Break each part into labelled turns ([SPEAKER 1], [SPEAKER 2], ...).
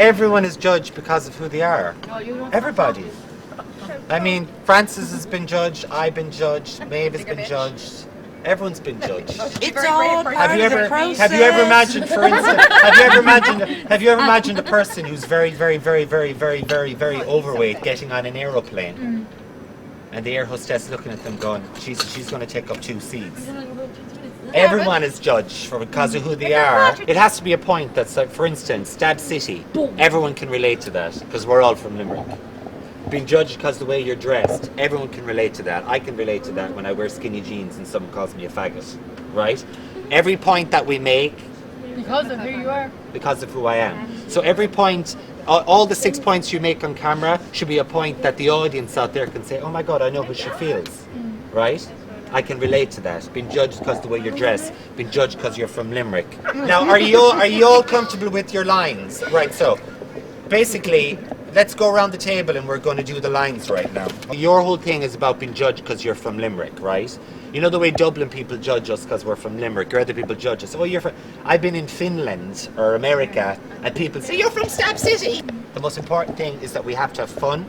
[SPEAKER 1] everyone is judged because of who they are.
[SPEAKER 2] No, you don't.
[SPEAKER 1] Everybody. I mean, Francis has been judged, I've been judged, Maeve has been judged. Everyone's been judged.
[SPEAKER 3] It's all part
[SPEAKER 1] Have you
[SPEAKER 3] of the
[SPEAKER 1] ever
[SPEAKER 3] process.
[SPEAKER 1] imagined, for instance, have you ever imagined a person who's very overweight getting on an aeroplane, and the air hostess looking at them going, she's going to take up 2 seats. Everyone is judged because of who they are. It has to be a point that's like, for instance, Stab City. Everyone can relate to that because we're all from Limerick. Being judged because of the way you're dressed, everyone can relate to that. I can relate to that when I wear skinny jeans and someone calls me a faggot, right? Every point that we make,
[SPEAKER 2] Because of who you are.
[SPEAKER 1] because of who I am. So every point, all the 6 points you make on camera should be a point that the audience out there can say, oh my God, I know how she feels, right? I can relate to that. Being judged because of the way you're dressed, being judged because you're from Limerick. Now, are you all comfortable with your lines? Right, so basically, let's go around the table and we're going to do the lines right now. Your whole thing is about being judged because you're from Limerick, right? You know the way Dublin people judge us because we're from Limerick, or other people judge us. Oh, you're from... I've been in Finland or America and people say, you're from Stab City! The most important thing is that we have to have fun,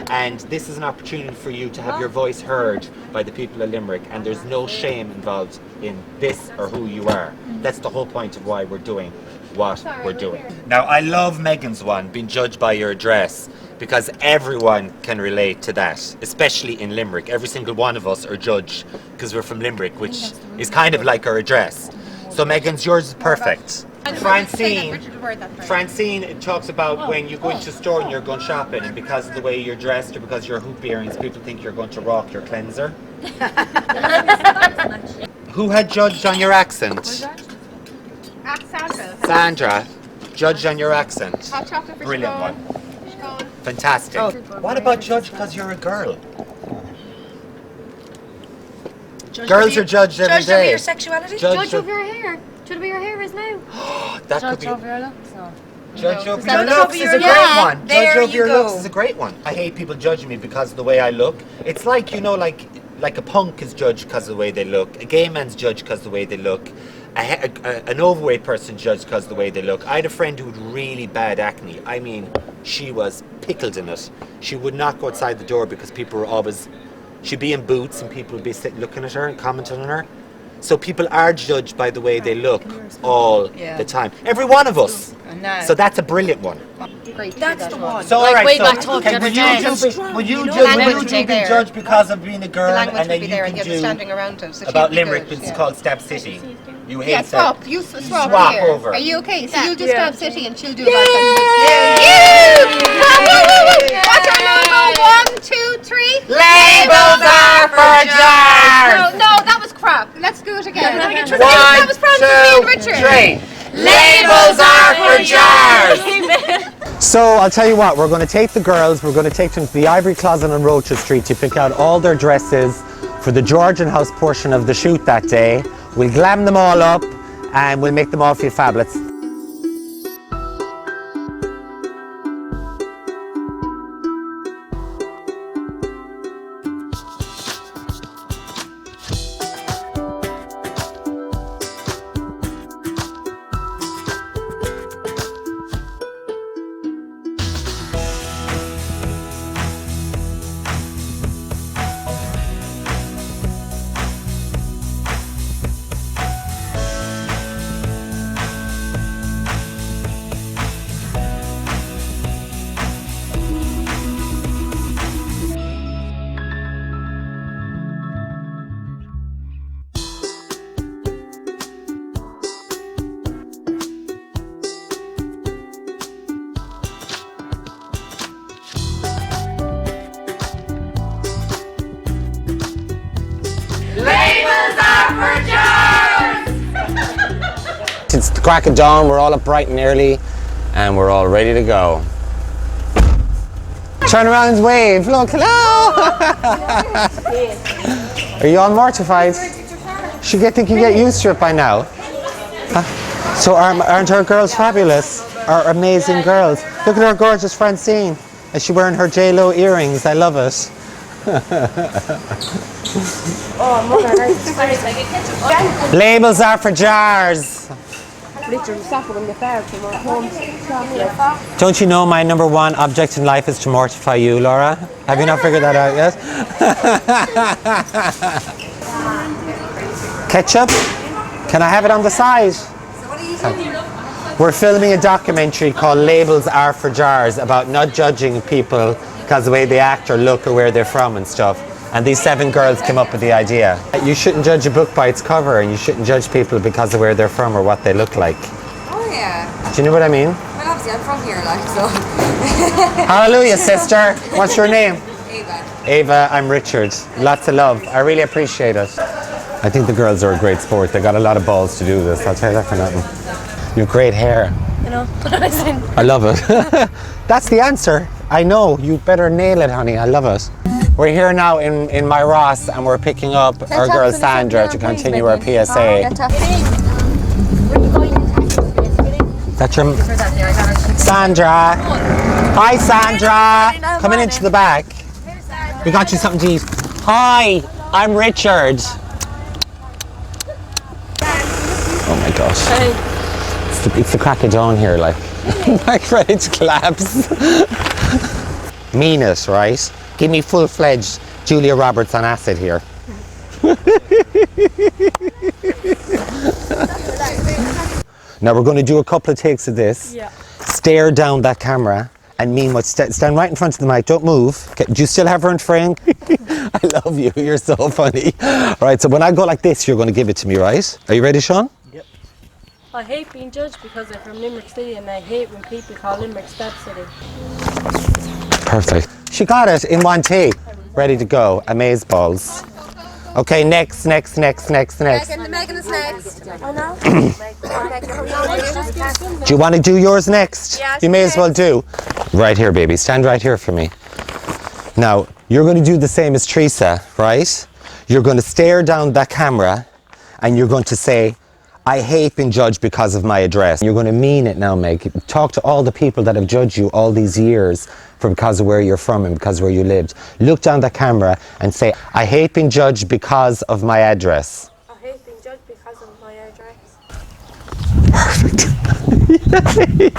[SPEAKER 1] and this is an opportunity for you to have your voice heard by the people of Limerick, and there's no shame involved in this or who you are. That's the whole point of why we're doing what we're doing. Now, I love Megan's one, being judged by your dress, because everyone can relate to that, especially in Limerick. Every single one of us are judged because we're from Limerick, which is kind of like our address. So Megan's, yours is perfect. Francine, it talks about when you go into a store and you're going shopping, and because of the way you're dressed or because of your hoop earrings, people think you're going to rock your cleanser. Who had judged on your accent? Sandra, judged on your accent.
[SPEAKER 4] Hot chocolate for
[SPEAKER 1] Brilliant
[SPEAKER 4] Siobhan.
[SPEAKER 1] one. Fantastic. What about judged because you're a girl? Girls are judged every
[SPEAKER 3] Judged over
[SPEAKER 1] day.
[SPEAKER 3] your sexuality?
[SPEAKER 4] Judge over your hair. Judge over your hair is now.
[SPEAKER 1] That could
[SPEAKER 2] Judge
[SPEAKER 1] be.
[SPEAKER 2] over your looks. No.
[SPEAKER 1] Judge over
[SPEAKER 3] Judge
[SPEAKER 1] your looks
[SPEAKER 3] over
[SPEAKER 1] is
[SPEAKER 3] your-
[SPEAKER 1] a great
[SPEAKER 3] yeah,
[SPEAKER 1] one. Judge
[SPEAKER 3] there
[SPEAKER 1] over
[SPEAKER 3] you
[SPEAKER 1] your
[SPEAKER 3] go.
[SPEAKER 1] looks is a great one. I hate people judging me because of the way I look. It's like, you know, like a punk is judged because of the way they look. A gay man's judged because of the way they look. An overweight person judged because of the way they look. I had a friend who had really bad acne. I mean, she was pickled in it. She would not go outside the door because people were always... She'd be in boots and people would be sitting looking at her and commenting on her. So people are judged by the way they look all the time. Every one of us. So that's a brilliant one.
[SPEAKER 4] Great.
[SPEAKER 3] That's the one.
[SPEAKER 1] So
[SPEAKER 2] Like
[SPEAKER 1] all right,
[SPEAKER 2] way
[SPEAKER 1] so
[SPEAKER 2] back talking
[SPEAKER 1] would you
[SPEAKER 2] about
[SPEAKER 1] just
[SPEAKER 2] the
[SPEAKER 1] would you
[SPEAKER 3] know,
[SPEAKER 1] just
[SPEAKER 3] language
[SPEAKER 1] would
[SPEAKER 3] would
[SPEAKER 1] you
[SPEAKER 3] be
[SPEAKER 1] be
[SPEAKER 3] there.
[SPEAKER 1] judged because of being a girl,
[SPEAKER 3] The language
[SPEAKER 1] and then
[SPEAKER 3] would be
[SPEAKER 1] you
[SPEAKER 3] there
[SPEAKER 1] can
[SPEAKER 3] and the
[SPEAKER 1] do
[SPEAKER 3] understanding around it. So
[SPEAKER 1] about
[SPEAKER 3] she'd be
[SPEAKER 1] Limerick,
[SPEAKER 3] good,
[SPEAKER 1] it's
[SPEAKER 3] yeah.
[SPEAKER 1] called Stab City. You hate
[SPEAKER 4] Yeah,
[SPEAKER 1] that.
[SPEAKER 4] swap. You swap
[SPEAKER 1] Swap
[SPEAKER 4] here.
[SPEAKER 1] over.
[SPEAKER 4] Are you okay? So you'll do
[SPEAKER 2] Yeah.
[SPEAKER 4] Stab City and she'll do about What's our logo? 1, 2, 3.
[SPEAKER 1] Labels are for jars.
[SPEAKER 4] No, that was crap. Let's do it again.
[SPEAKER 1] One,
[SPEAKER 4] That was Francis and Richard.
[SPEAKER 1] 2, 3. Labels are for jars. So I'll tell you what, we're going to take the girls, we're going to take them to the Ivory Closet on Rocha Street to pick out all their dresses for the Georgian House portion of the shoot that day. We'll glam them all up and we'll make them all feel fabulous. It's the crack of dawn, we're all up bright and early and we're all ready to go. Turn around and wave, look, hello! Are you all mortified? Should think you get used to it by now. Huh? So aren't our girls fabulous? Our amazing girls. Look at our gorgeous Francine. Is she wearing her J-Lo earrings? I love it.
[SPEAKER 2] Oh, mother, nice.
[SPEAKER 1] Labels are for jars.
[SPEAKER 3] literally suffer when they fail from our homes.
[SPEAKER 1] Don't you know my number one object in life is to mortify you, Laura? Have you not figured that out yet? Ketchup? Can I have it on the side? We're filming a documentary called Labels Are for Jars about not judging people because of the way they act or look or where they're from and stuff. And these 7 girls came up with the idea. You shouldn't judge a book by its cover, and you shouldn't judge people because of where they're from or what they look like.
[SPEAKER 5] Oh yeah.
[SPEAKER 1] Do you know what I mean?
[SPEAKER 5] Well, obviously I'm from here, like, so.
[SPEAKER 1] Hallelujah, sister. What's your name?
[SPEAKER 5] Ava.
[SPEAKER 1] Ava, I'm Richard. Lots of love. I really appreciate it. I think the girls are a great sport. They got a lot of balls to do this. I'll tell you that for nothing. You have great hair.
[SPEAKER 2] You know.
[SPEAKER 1] I love it. That's the answer. I know. You better nail it, honey. I love it. We're here now in my Ross, and we're picking up our girl Sandra to continue our PSA. That's your Sandra. Hi, Sandra. Coming into the back. We got you something to eat. Hi, I'm Richard. Oh my gosh. It's the crack of dawn here, like. Like ready to collapse. Mean it, right? Give me full-fledged Julia Roberts on acid here. Now we're going to do a couple of takes of this.
[SPEAKER 2] Yeah.
[SPEAKER 1] Stare down that camera and mean what. Stand right in front of the mic. Don't move. Okay, do you still have her in frame? I love you. You're so funny. All right. So when I go like this, you're going to give it to me, right? Are you ready, Sean?
[SPEAKER 2] Yep. I hate being judged because I'm from Limerick City, and I hate when people call Limerick Step City.
[SPEAKER 1] Perfect. She got it in one take. Ready to go. Amazeballs. Okay, next.
[SPEAKER 5] Megan is next. Oh no.
[SPEAKER 1] Do you want to do yours next?
[SPEAKER 5] Yeah,
[SPEAKER 1] you may as well do. Right here, baby. Stand right here for me. Now, you're going to do the same as Teresa, right? You're going to stare down that camera and you're going to say, I hate being judged because of my address. You're going to mean it now, Meg. Talk to all the people that have judged you all these years for because of where you're from and because of where you lived. Look down the camera and say, I hate being judged because of my address.
[SPEAKER 2] I hate being judged because of my address.
[SPEAKER 1] Perfect.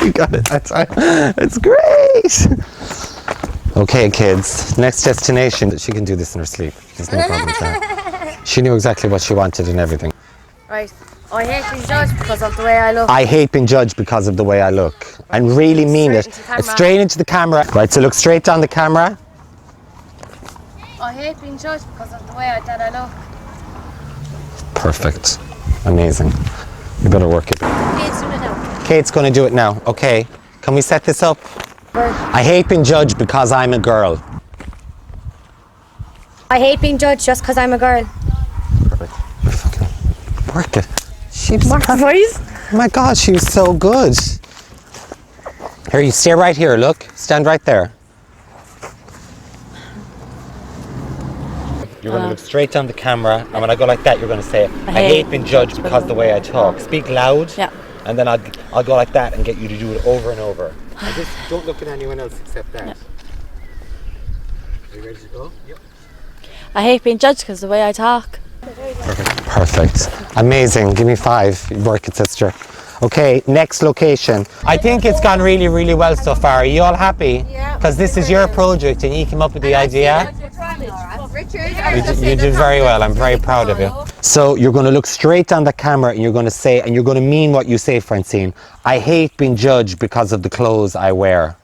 [SPEAKER 1] You got it. That's great. Okay, kids. Next destination. She can do this in her sleep. There's no problem with that. She knew exactly what she wanted and everything.
[SPEAKER 2] Right. I hate being judged because of the way I look.
[SPEAKER 1] I hate being judged because of the way I look. And really mean it. Straight into the camera. Right, so look straight down the camera.
[SPEAKER 2] I hate being judged because of the way that I look.
[SPEAKER 1] Perfect. Amazing. You better work it.
[SPEAKER 2] Kate's doing it now.
[SPEAKER 1] Kate's going to do it now. Okay. Can we set this up? I hate being judged because I'm a girl.
[SPEAKER 6] I hate being judged just because I'm a girl.
[SPEAKER 1] Perfect. You fucking work it. She's
[SPEAKER 2] Mark's voice?
[SPEAKER 1] Oh my God, she was so good. Here, you stay right here, look. Stand right there. You're going to look straight down the camera, and when I go like that, you're going to say, I hate being judged because of the way I talk. Speak loud,
[SPEAKER 2] Yeah.
[SPEAKER 1] and then I'll go like that and get you to do it over and over. And just don't look at anyone else except that.
[SPEAKER 2] Yeah.
[SPEAKER 1] Are you ready to go? Yep.
[SPEAKER 2] I hate being judged because of the way I talk.
[SPEAKER 1] Perfect. Amazing. Give me 5. You work it, sister. Okay, next location. I think it's gone really, really well so far. Are you all happy?
[SPEAKER 5] Yeah.
[SPEAKER 1] Because this is your project and you came up with the idea. You did very well. I'm very proud of you. So you're going to look straight down the camera and you're going to say, and you're going to mean what you say, Francine. I hate being judged because of the clothes I wear.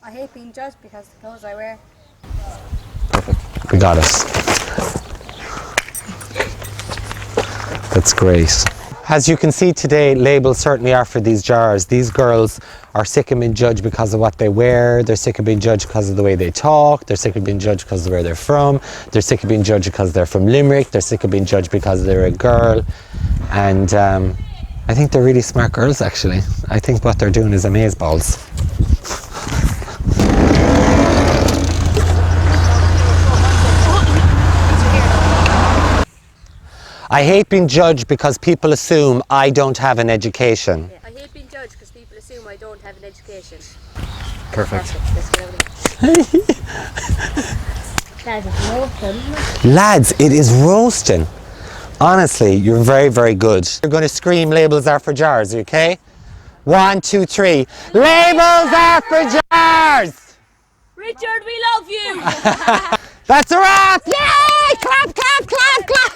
[SPEAKER 6] I hate being judged because of the clothes I wear.
[SPEAKER 1] Perfect. We got it. That's great. As you can see today, labels certainly are for these jars. These girls are sick of being judged because of what they wear. They're sick of being judged because of the way they talk. They're sick of being judged because of where they're from. They're sick of being judged because they're from Limerick. They're sick of being judged because they're a girl. And I think they're really smart girls, actually. I think what they're doing is amazeballs. I hate being judged because people assume I don't have an education.
[SPEAKER 6] I hate being judged because people assume I don't have an education.
[SPEAKER 1] Perfect.
[SPEAKER 6] Lads,
[SPEAKER 1] Lads,
[SPEAKER 6] it's roasting.
[SPEAKER 1] it is roasting. Honestly, you're very, very good. You're going to scream labels are for jars, okay? 1, 2, 3. Labels are for jars!
[SPEAKER 2] Richard, we love you!
[SPEAKER 1] That's a wrap! Yay! Clap, clap, clap, clap!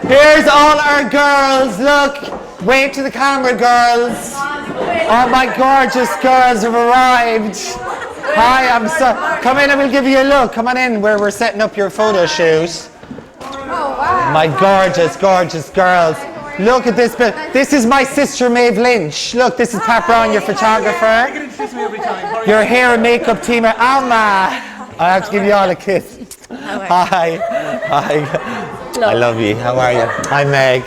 [SPEAKER 1] Here's all our girls. Look, wave to the camera, girls. Oh, my gorgeous girls have arrived. Hi, I'm so. Come in and we'll give you a look. Come on in where we're setting up your photo shoot. My gorgeous, gorgeous girls. Look at this bit. This is my sister Maeve Lynch. Look, this is Pat Brown, your photographer. Your hair and makeup team at Alma. I have to give you all a kiss. Hi. Hi. I love you. How are you? Hi, Meg.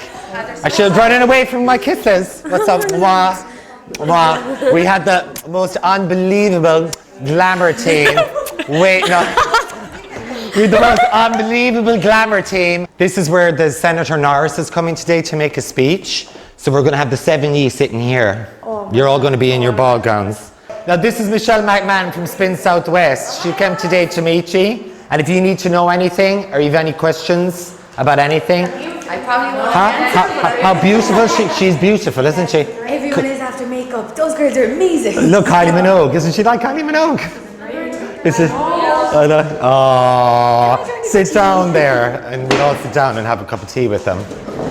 [SPEAKER 1] I should have running away from my kisses. What's up? Mwah. Mwah. We had the most unbelievable glamour team. Wait, no. We had the most unbelievable glamour team. This is where the Senator Norris is coming today to make a speech. So we're going to have the 7 of you sitting here. You're all going to be in your ball gowns. Now this is Michelle McMahon from Spin Southwest. She came today to meet you. And if you need to know anything or you have any questions about anything.
[SPEAKER 5] I probably won't.
[SPEAKER 1] How beautiful she's beautiful, isn't she?
[SPEAKER 6] Everyone is after makeup. Those girls are amazing.
[SPEAKER 1] Look, Kylie Minogue. Isn't she like Kylie Minogue? Is it? Oh, sit down there and we'll all sit down and have a cup of tea with them.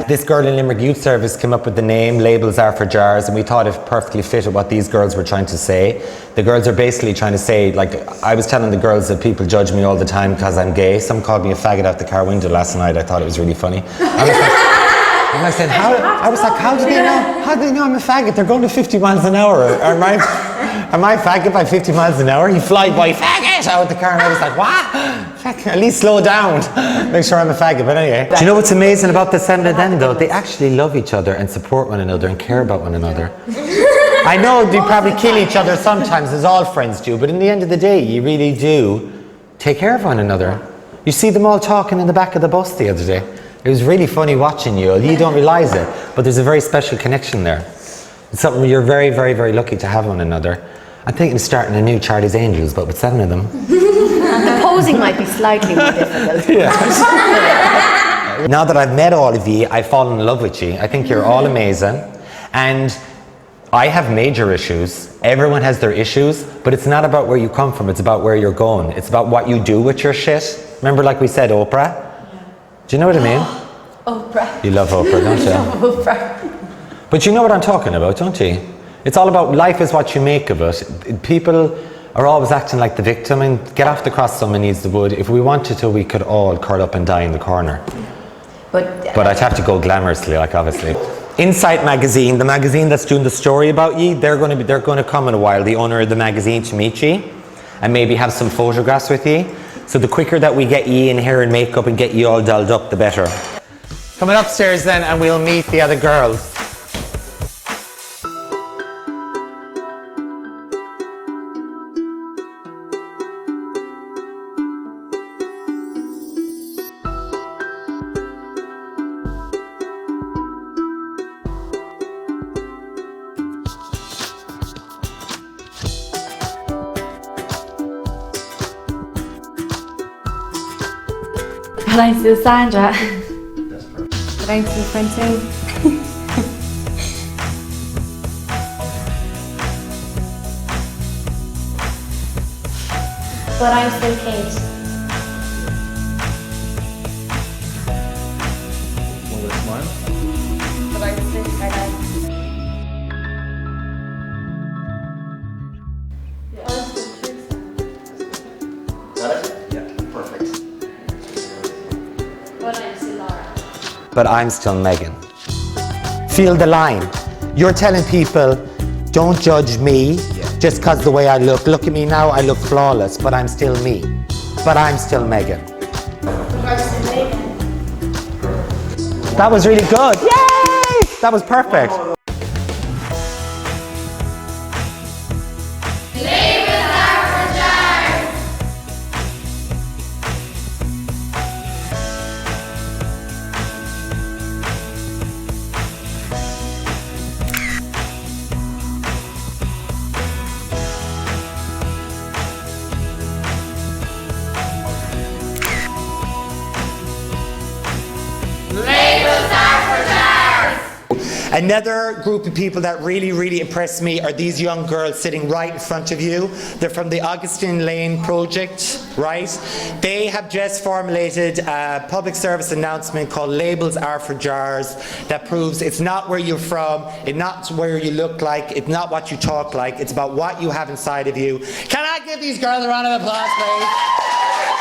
[SPEAKER 1] This girl in Limerick Youth Service came up with the name Labels Are for Jars, and we thought it perfectly fitted what these girls were trying to say. The girls are basically trying to say, like, I was telling the girls that people judge me all the time because I'm gay. Some called me a faggot out the car window last night. I thought it was really funny. I was like, how do they know? How do they know I'm a faggot? They're going to 50 miles an hour. Am I faggot by 50 miles an hour? You fly by faggot out the car, and I was like, what? At least slow down. Make sure I'm a faggot. But anyway. Do you know what's amazing about the 7 of them though? They actually love each other and support one another and care about one another. I know they probably kill each other sometimes, as all friends do, but in the end of the day, you really do take care of one another. You see them all talking in the back of the bus the other day. It was really funny watching you. You don't realise it, but there's a very special connection there. It's something you're very, very, very lucky to have one another. I'm thinking of starting a new Charlie's Angels, but with 7 of them.
[SPEAKER 6] The posing might be slightly more difficult.
[SPEAKER 1] Now that I've met all of you, I've fallen in love with you. I think you're all amazing. And I have major issues. Everyone has their issues, but it's not about where you come from, it's about where you're going. It's about what you do with your shit. Remember, like we said, Oprah? Do you know what I mean?
[SPEAKER 6] Oprah.
[SPEAKER 1] You love Oprah, don't you?
[SPEAKER 6] I love Oprah.
[SPEAKER 1] But you know what I'm talking about, don't you? It's all about life is what you make of it. People are always acting like the victim, and get off the cross, someone needs the wood. If we wanted to, we could all curl up and die in the corner. But I'd have to go glamorously, like, obviously. Insight Magazine, the magazine that's doing the story about you, they're going to come in a while, the owner of the magazine, to meet you and maybe have some photographs with you. So the quicker that we get you in hair and makeup and get you all dolled up, the better. Coming upstairs then, and we'll meet the other girls.
[SPEAKER 7] I'm still Sandra.
[SPEAKER 3] But I'm still Francine.
[SPEAKER 6] But I'm still Kate.
[SPEAKER 8] Will they smile?
[SPEAKER 6] But I'm still Carolanne.
[SPEAKER 8] Got it? Yeah, perfect.
[SPEAKER 6] But I'm still Laura.
[SPEAKER 1] But I'm still Megan. Feel the line. You're telling people, don't judge me just because the way I look. Look at me now, I look flawless, but I'm still me. But I'm still Megan. That was really good. Yay! That was perfect. Another group of people that really, really impressed me are these young girls sitting right in front of you. They're from the Augustinian Lane project, right? They have just formulated a public service announcement called Labels Are for Jars that proves it's not where you're from, it's not where you look like, it's not what you talk like, it's about what you have inside of you. Can I give these girls a round of applause, please?